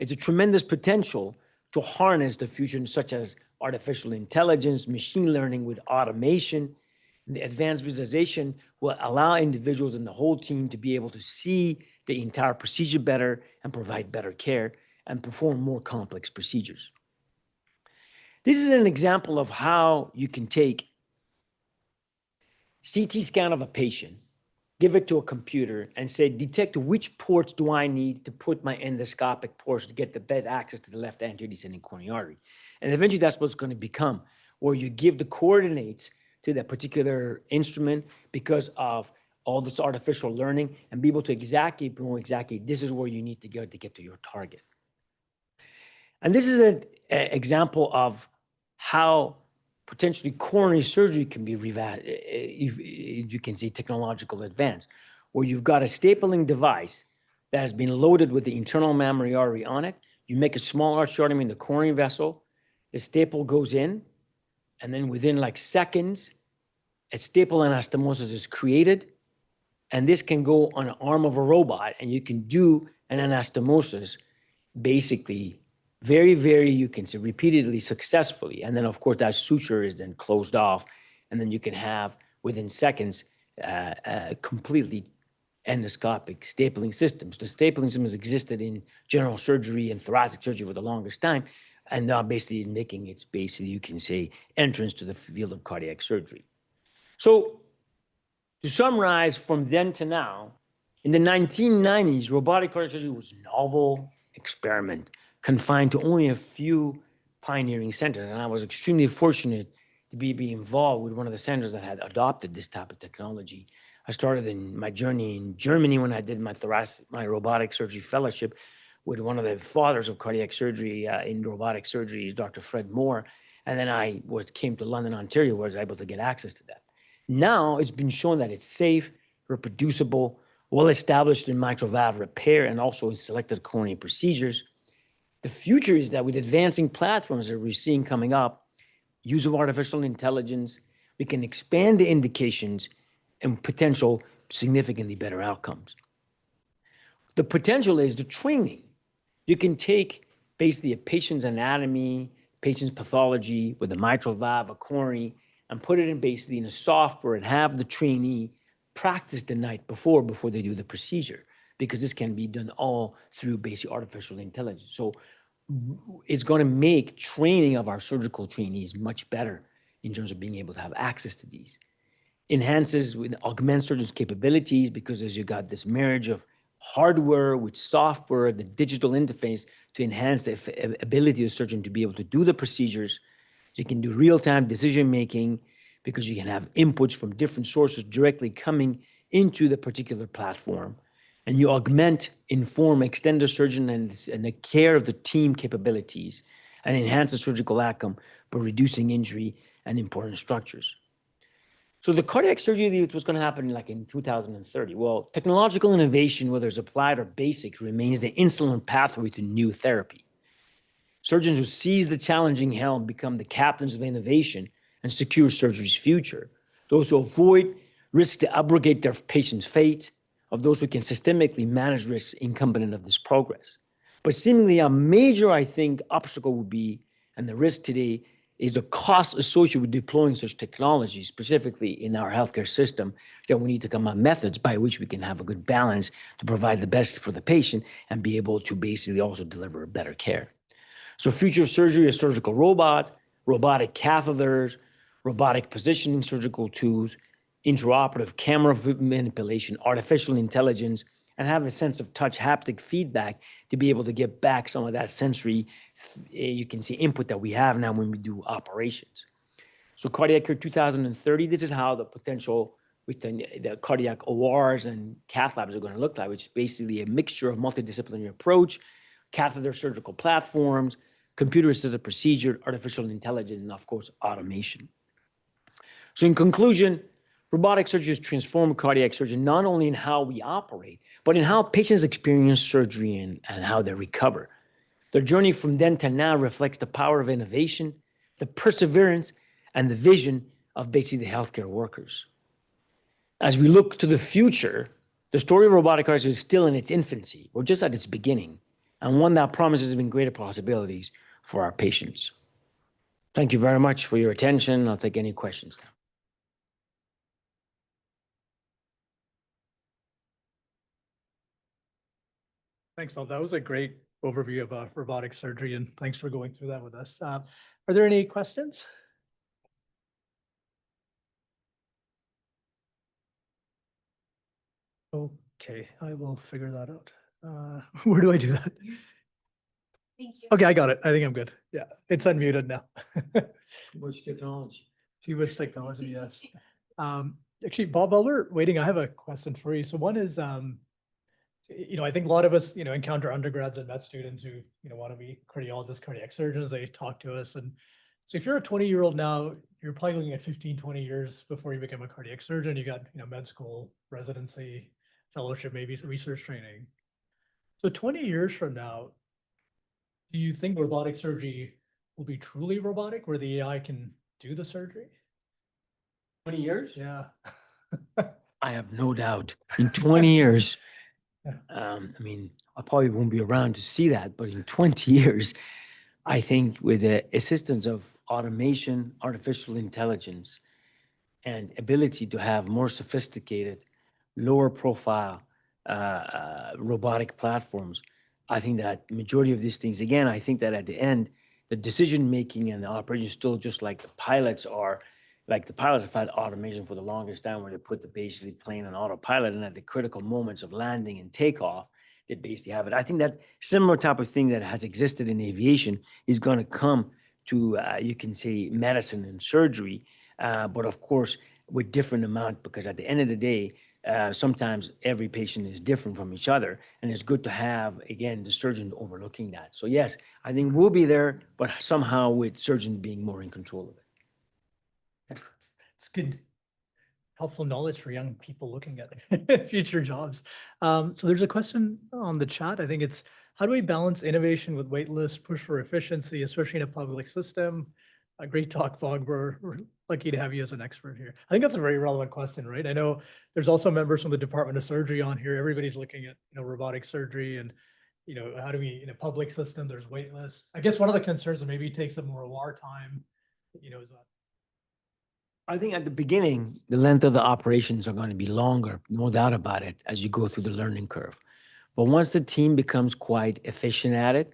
It's a tremendous potential to harness the future, such as artificial intelligence, machine learning with automation. The advanced visualization will allow individuals and the whole team to be able to see the entire procedure better and provide better care and perform more complex procedures. This is an example of how you can take CT scan of a patient, give it to a computer and say, detect which ports do I need to put my endoscopic ports to get the best access to the left anterior descending coronary artery. And eventually that's what's going to become, where you give the coordinates to that particular instrument because of all this artificial learning and be able to exactly know exactly this is where you need to go to get to your target. And this is an example of how potentially coronary surgery can be you can say technological advance, where you've got a stapling device that has been loaded with the internal mammary artery on it. You make a small arteriotomy in the coronary vessel, the staple goes in, and then within like seconds, a staple anastomosis is created. And this can go on an arm of a robot, and you can do an anastomosis basically very, very, you can say repeatedly successfully. And then of course that suture is then closed off. And then you can have within seconds, completely endoscopic stapling systems. The stapling system has existed in general surgery and thoracic surgery for the longest time. And now basically is making its basically, you can say, entrance to the field of cardiac surgery. So to summarize from then to now, in the 1990s, robotic cardiac surgery was a novel experiment confined to only a few pioneering centers. And I was extremely fortunate to be involved with one of the centers that had adopted this type of technology. I started in my journey in Germany when I did my robotic surgery fellowship with one of the fathers of cardiac surgery in robotic surgery, Dr. Fred Moore. And then I came to London, Ontario, where I was able to get access to that. Now it's been shown that it's safe, reproducible, well-established in mitral valve repair and also in selected coronary procedures. The future is that with advancing platforms that we're seeing coming up, use of artificial intelligence, we can expand the indications and potential significantly better outcomes. The potential is the training. You can take basically a patient's anatomy, patient's pathology with a mitral valve, a coronary, and put it in basically in a software and have the trainee practice the night before they do the procedure, because this can be done all through basic artificial intelligence. So it's going to make training of our surgical trainees much better in terms of being able to have access to these. Enhances with augment surgeons' capabilities, because as you got this marriage of hardware, with software, the digital interface to enhance the ability of the surgeon to be able to do the procedures. You can do real-time decision-making because you can have inputs from different sources directly coming into the particular platform. And you augment, inform, extend the surgeon and the care of the team capabilities and enhance the surgical outcome by reducing injury and important structures. So the cardiac surgery that was going to happen like in 2030. Well, technological innovation, whether it's applied or basic, remains the insulin pathway to new therapy. Surgeons who seize the challenging helm become the captains of innovation and secure surgery's future. Those who avoid risk to abrogate their patient's fate, of those who can systemically manage risks incumbent of this progress. But seemingly a major, I think, obstacle would be, and the risk today, is the cost associated with deploying such technology, specifically in our healthcare system, that we need to come up with methods by which we can have a good balance to provide the best for the patient and be able to basically also deliver better care. So future of surgery, a surgical robot, robotic catheters, robotic positioning surgical tools, intraoperative camera manipulation, artificial intelligence, and have a sense of touch haptic feedback to be able to get back some of that sensory, you can see, input that we have now when we do operations. So cardiac care 2030, this is how the potential with the cardiac ORs and cath labs are going to look like, which is basically a mixture of multidisciplinary approach, catheter surgical platforms, computer-assisted procedure, artificial intelligence, and of course, automation. So in conclusion, robotic surgery has transformed cardiac surgery not only in how we operate, but in how patients experience surgery and how they recover. Their journey from then to now reflects the power of innovation, the perseverance, and the vision of basically the healthcare workers. As we look to the future, the story of robotic cardiac surgery is still in its infancy. We're just at its beginning, and one that promises even greater possibilities for our patients. Thank you very much for your attention. I'll take any questions now. Thanks, Bob. That was a great overview of robotic surgery, and thanks for going through that with us. Are there any questions? Okay, I will figure that out. Where do I do that? Thank you. Okay, I got it. I think I'm good. Yeah, it's unmuted now. Too much technology. Too much technology, yes. Actually, Bob, while we're waiting, I have a question for you. So one is, I think a lot of us, encounter undergrads and med students who, want to be cardiologists, cardiac surgeons. They talk to us. And so if you're a 20-year-old now, you're probably looking at 15, 20 years before you become a cardiac surgeon. You got, med school, residency, fellowship, maybe some research training. So 20 years from now, do you think robotic surgery will be truly robotic, where the AI can do the surgery? 20 years? Yeah. I have no doubt. In 20 years, Yeah. I probably won't be around to see that, but in 20 years, I think with the assistance of automation, artificial intelligence, and ability to have more sophisticated, lower profile robotic platforms, I think that majority of these things, again, I think that at the end, the decision-making and the operation is still just like the pilots are. Like the pilots have had automation for the longest time, where they put the basically plane on autopilot, and at the critical moments of landing and takeoff, they basically have it. I think that similar type of thing that has existed in aviation is going to come to, you can say, medicine and surgery, but of course with different amount, because at the end of the day, sometimes every patient is different from each other, and it's good to have, again, the surgeon overlooking that. So yes, I think we'll be there, but somehow with surgeons being more in control of it. It's good, helpful knowledge for young people looking at future jobs. So there's a question on the chat. I think it's, how do we balance innovation with wait lists, push for efficiency, especially in a public system? A great talk, Bob. We're lucky to have you as an expert here. I think that's a very relevant question, right? I know there's also members from the Department of Surgery on here. Everybody's looking at, robotic surgery, and, how do we, in a public system, there's wait lists. I guess one of the concerns that maybe takes up more OR time, is that. I think at the beginning, the length of the operations are going to be longer, no doubt about it, as you go through the learning curve. But once the team becomes quite efficient at it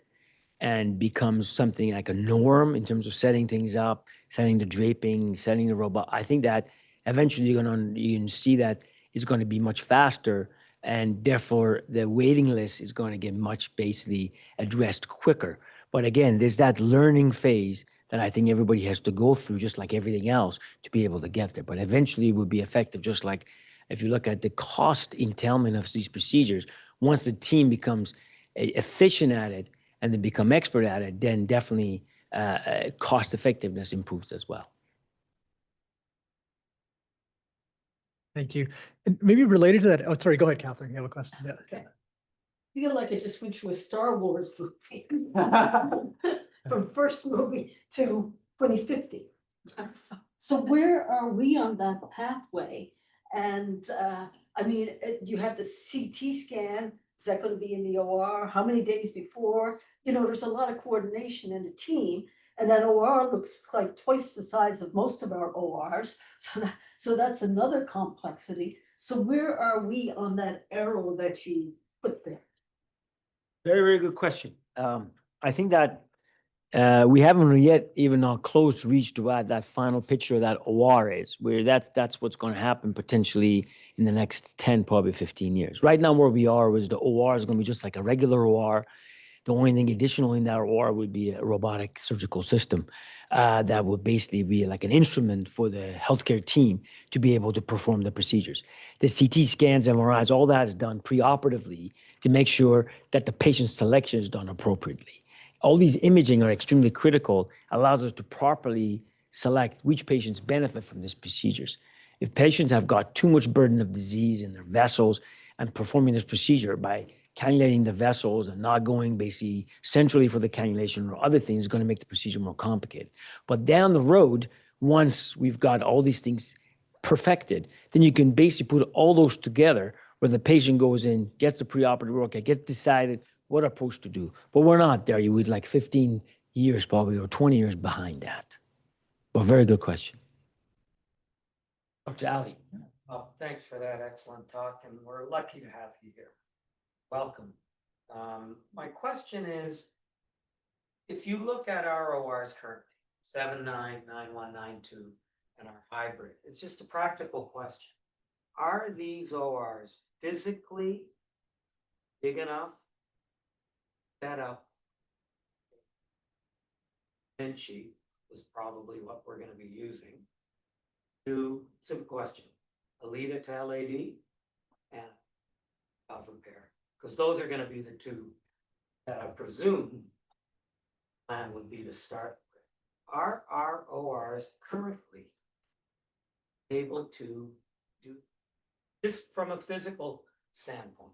and becomes something like a norm in terms of setting things up, setting the draping, setting the robot, I think that eventually you can see that it's going to be much faster And therefore, the waiting list is going to get much basically addressed quicker. But again, there's that learning phase that I think everybody has to go through, just like everything else, to be able to get there. But eventually it will be effective, just like if you look at the cost entailment of these procedures, once the team becomes efficient at it and they become expert at it, then definitely cost effectiveness improves as well. Thank you. And maybe related to that, oh, sorry, go ahead, Catherine. You have a question? Yeah. Feel like I just went to a Star Wars movie. From first movie to 2050. So where are we on that pathway? And I mean, you have the CT scan, is that gonna be in the OR? How many days before? You know, there's a lot of coordination in the team. And that OR looks like twice the size of most of our ORs. So that's another complexity. So where are we on that arrow that you put there? Very, very good question. I think that we haven't yet even close to reach to what that final picture of that OR is, where that's what's going to happen potentially in the next 10, probably 15 years. Right now, where we are is the OR is going to be just like a regular OR. The only thing additional in that OR would be a robotic surgical system that would basically be like an instrument for the healthcare team to be able to perform the procedures. The CT scans, MRIs, all that is done preoperatively to make sure that the patient selection is done appropriately. All these imaging are extremely critical, allows us to properly select which patients benefit from these procedures. If patients have got too much burden of disease in their vessels and performing this procedure by cannulating the vessels and not going basically centrally for the cannulation or other things is going to make the procedure more complicated. But down the road, once we've got all these things perfected, then you can basically put all those together where the patient goes in, gets the preoperative work, gets decided what approach to do. But we're not there. You would like 15 years probably or 20 years behind that. But very good question. Dr. Ali. Well, thanks for that excellent talk, and we're lucky to have you here. Welcome. My question is, if you look at our ORs currently, 79, 91, 92, and our hybrid, it's just a practical question. Are these ORs physically big enough, set up? Vinci is probably what we're going to be using. Simple question, Alita to LAD and valve repair. Because those are going to be the two that I presume plan would be to start with. Are our ORs currently able to do, just from a physical standpoint?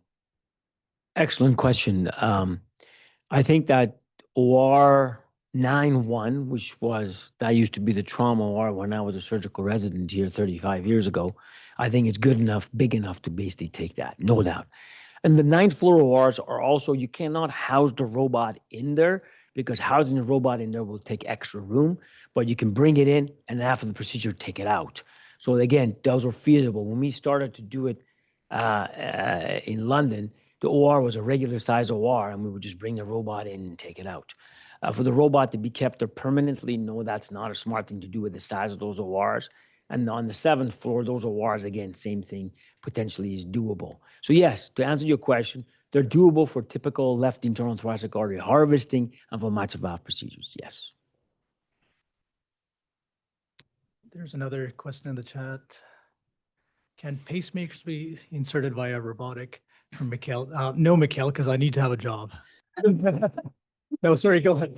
Excellent question. I think that OR 9-1, that used to be the trauma OR when I was a surgical resident here 35 years ago, I think it's good enough, big enough to basically take that, no doubt. And the 9th floor ORs are also, you cannot house the robot in there because housing the robot in there will take extra room, but you can bring it in and after the procedure, take it out. So again, those are feasible. When we started to do it in London, the OR was a regular size OR and we would just bring the robot in and take it out. For the robot to be kept there permanently, no, that's not a smart thing to do with the size of those ORs. And on the 7th floor, those ORs, again, same thing, potentially is doable. So yes, to answer your question, they're doable for typical left internal thoracic artery harvesting and for mitral valve procedures, yes. There's another question in the chat. Can pacemakers be inserted via robotic from Mikhail? No, Mikhail, because I need to have a job. No, sorry, go ahead.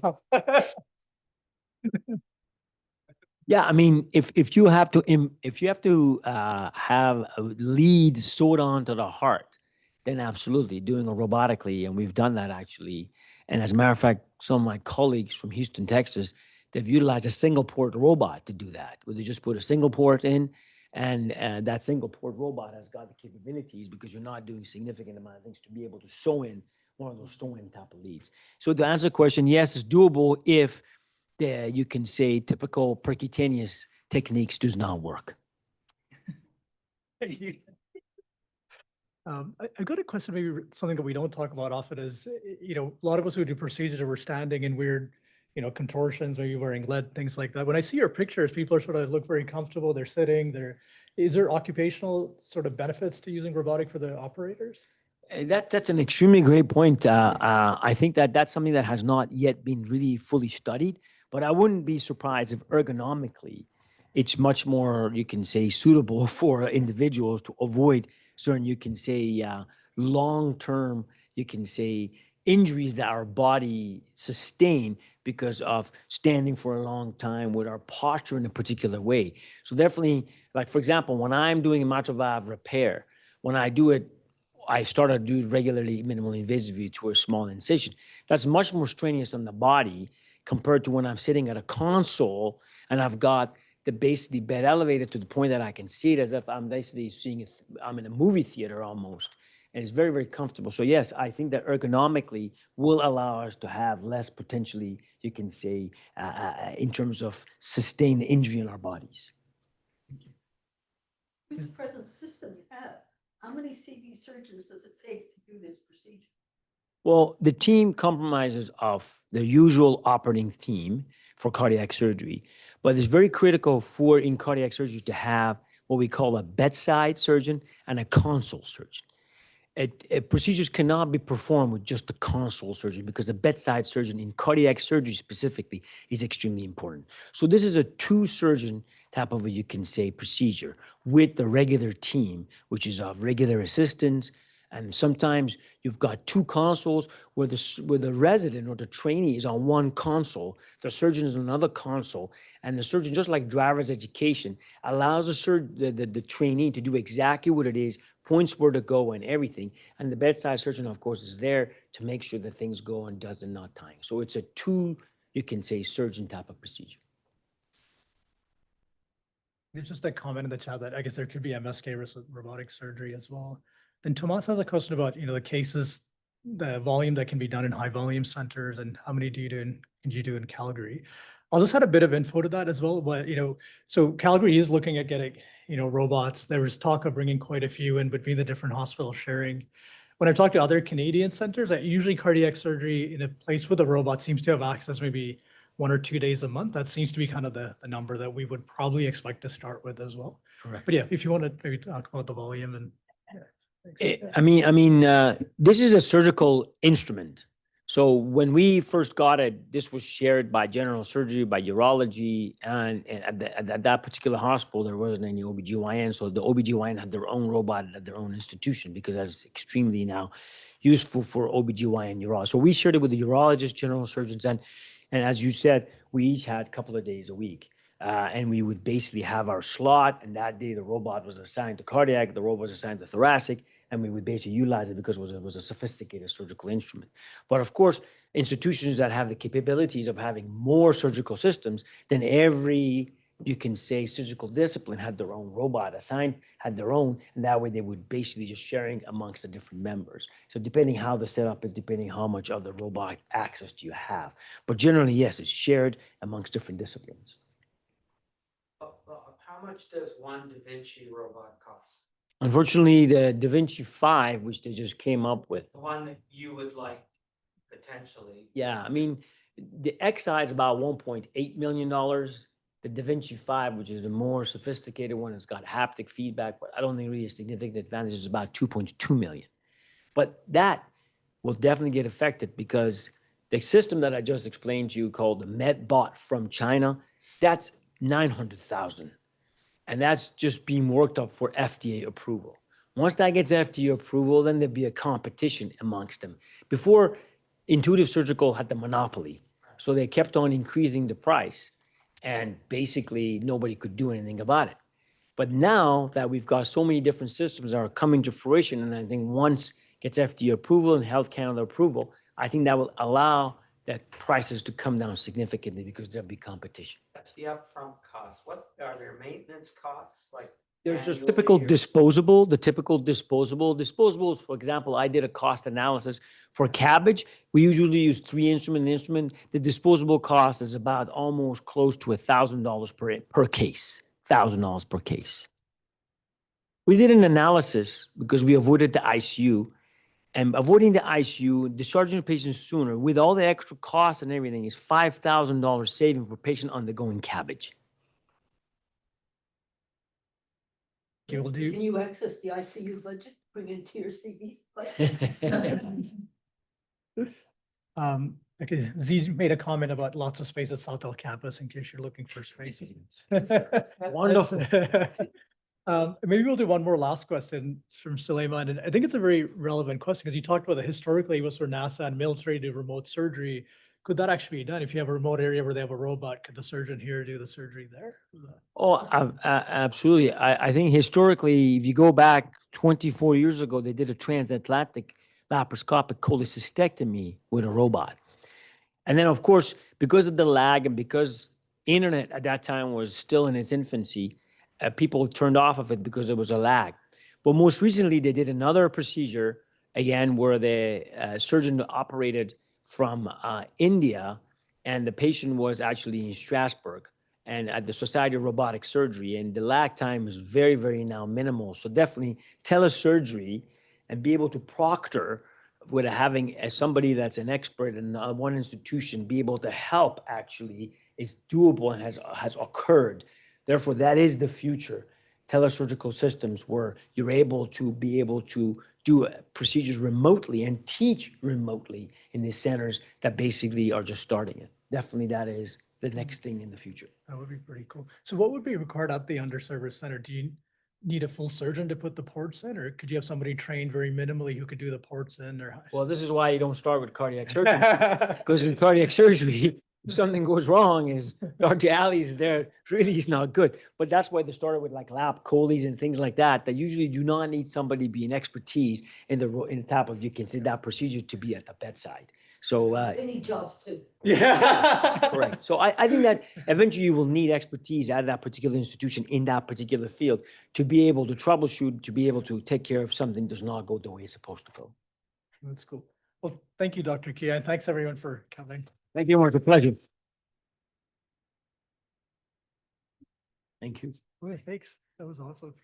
Yeah, I mean, if you have to have a lead sewed onto the heart, then absolutely doing it robotically, and we've done that actually. And as a matter of fact, some of my colleagues from Houston, Texas, they've utilized a single port robot to do that, where they just put a single port in, and that single port robot has got the capabilities because you're not doing significant amount of things to be able to sew in one of those sew-in type of leads. So to answer the question, yes, it's doable if you can say typical percutaneous techniques does not work. Thank you. I've got a question, maybe something that we don't talk about often is, a lot of us who do procedures are we're standing and we're contortions, maybe wearing lead, things like that. When I see your pictures, people are sort of look very comfortable. They're sitting there. Is there occupational sort of benefits to using robotic for the operators? That's an extremely great point. I think that that's something that has not yet been really fully studied, but I wouldn't be surprised if ergonomically it's much more, you can say, suitable for individuals to avoid certain, you can say, long-term, you can say, injuries that our body sustain because of standing for a long time with our posture in a particular way. So definitely, like for example, when I'm doing a mitral valve repair, when I do it, I started to do regularly minimally invasively to a small incision. That's much more strenuous on the body compared to when I'm sitting at a console and I've got the basically bed elevated to the point that I can see it as if I'm basically seeing it. I'm in a movie theater almost. And it's very, very comfortable. So yes, I think that ergonomically will allow us to have less potentially, you can say, in terms of sustained injury in our bodies. With the present system you have, how many CV surgeons does it take to do this procedure? Well, the team compromises of the usual operating team for cardiac surgery, but it's very critical for in cardiac surgery to have what we call a bedside surgeon and a console surgeon. Procedures cannot be performed with just a console surgeon because a bedside surgeon in cardiac surgery specifically is extremely important. So this is a two-surgeon type of a, you can say, procedure with the regular team, which is of regular assistants. And sometimes you've got two consoles where the resident or the trainee is on one console, the surgeon is on another console, and the surgeon, just like driver's education, allows the trainee to do exactly what it is, points where to go and everything. And the bedside surgeon, of course, is there to make sure that things go and does the knot tying. So it's a two, you can say, surgeon type of procedure. There's just a comment in the chat that I guess there could be MSK risk with robotic surgery as well. Then Tomas has a question about, the cases, the volume that can be done in high volume centers and how many can you do in Calgary? I'll just add a bit of info to that as well. But, so Calgary is looking at getting, robots. There was talk of bringing quite a few in between the different hospitals sharing. When I've talked to other Canadian centers, usually cardiac surgery in a place with a robot seems to have access maybe 1 or 2 days a month. That seems to be kind of the number that we would probably expect to start with as well. Correct. But yeah, if you want to maybe talk about the volume and. This is a surgical instrument. So when we first got it, this was shared by general surgery, by urology, and at that particular hospital, there wasn't any OBGYN. So the OBGYN had their own robot at their own institution because that's extremely now useful for OBGYN urology. So we shared it with the urologists, general surgeons, and as you said, we each had a couple of days a week. And we would basically have our slot, and that day the robot was assigned to cardiac, the robot was assigned to thoracic, and we would basically utilize it because it was a sophisticated surgical instrument. But of course, institutions that have the capabilities of having more surgical systems, then every, you can say, surgical discipline had their own robot assigned, had their own, and that way they would basically just sharing amongst the different members. So depending how the setup is, depending how much of the robot access do you have. But generally, yes, it's shared amongst different disciplines. How much does one Da Vinci robot cost? Unfortunately, the Da Vinci 5, which they just came up with. The one that you would like potentially. Yeah, the XI is about $1.8 million. The Da Vinci 5, which is the more sophisticated one, it's got haptic feedback, but I don't think really a significant advantage is about 2.2 million. But that will definitely get affected because the system that I just explained to you called the MedBot from China, that's 900,000. And that's just being worked up for FDA approval. Once that gets FDA approval, then there'll be a competition amongst them. Before, Intuitive Surgical had the monopoly. So they kept on increasing the price. And basically, nobody could do anything about it. But now that we've got so many different systems that are coming to fruition, and I think once gets FDA approval and Health Canada approval, I think that will allow that prices to come down significantly because there'll be competition. That's the upfront cost. What are there maintenance costs like? There's just annually typical or- disposables. For example, I did a cost analysis for cabbage. We usually use 3 instrument. The disposable cost is about almost close to $1,000 per case. $1,000 per case. We did an analysis because we avoided the ICU, and avoiding the ICU, discharging the patient sooner with all the extra costs and everything is $5,000 saving for patient undergoing cabbage. Okay, we'll do. Can you access the ICU budget, bring into your CV's budget? Okay, Z made a comment about lots of space at South El Campus in case you're looking for space. Wonderful. Maybe we'll do one more last question from Suleiman, and I think it's a very relevant question because you talked about that historically it was for NASA and military to do remote surgery. Could that actually be done? If you have a remote area where they have a robot, could the surgeon here do the surgery there? Oh, absolutely. I think historically, if you go back 24 years ago, they did a transatlantic laparoscopic cholecystectomy with a robot. And then, of course, because of the lag and because internet at that time was still in its infancy, people turned off of it because there was a lag. But most recently, they did another procedure, again, where the surgeon operated from India, and the patient was actually in Strasbourg and at the Society of Robotic Surgery, and the lag time is very, very now minimal. So definitely telesurgery and be able to proctor with having somebody that's an expert in one institution be able to help actually is doable and has occurred. Therefore, that is the future. Telesurgical systems where you're able to do procedures remotely and teach remotely in these centers that basically are just starting it. Definitely that is the next thing in the future. That would be pretty cool. So what would be required at the underserviced center? Do you need a full surgeon to put the ports in, or could you have somebody trained very minimally who could do the ports in? Or Well, this is why you don't start with cardiac surgery, because in cardiac surgery, if something goes wrong, is Dr. Ali is there, really is not good. But that's why they started with like lap choles and things like that, that usually do not need somebody being expertise in the type of, you can say that procedure to be at the bedside. So, Any jobs too. Yeah. correct. So I think that eventually you will need expertise at that particular institution in that particular field to be able to troubleshoot, to be able to take care of something does not go the way it's supposed to go. That's cool. Well, thank you, Dr. Kiaii, and thanks everyone for coming. Thank you, Mark. It's a pleasure. Thank you. Well, thanks. That was awesome.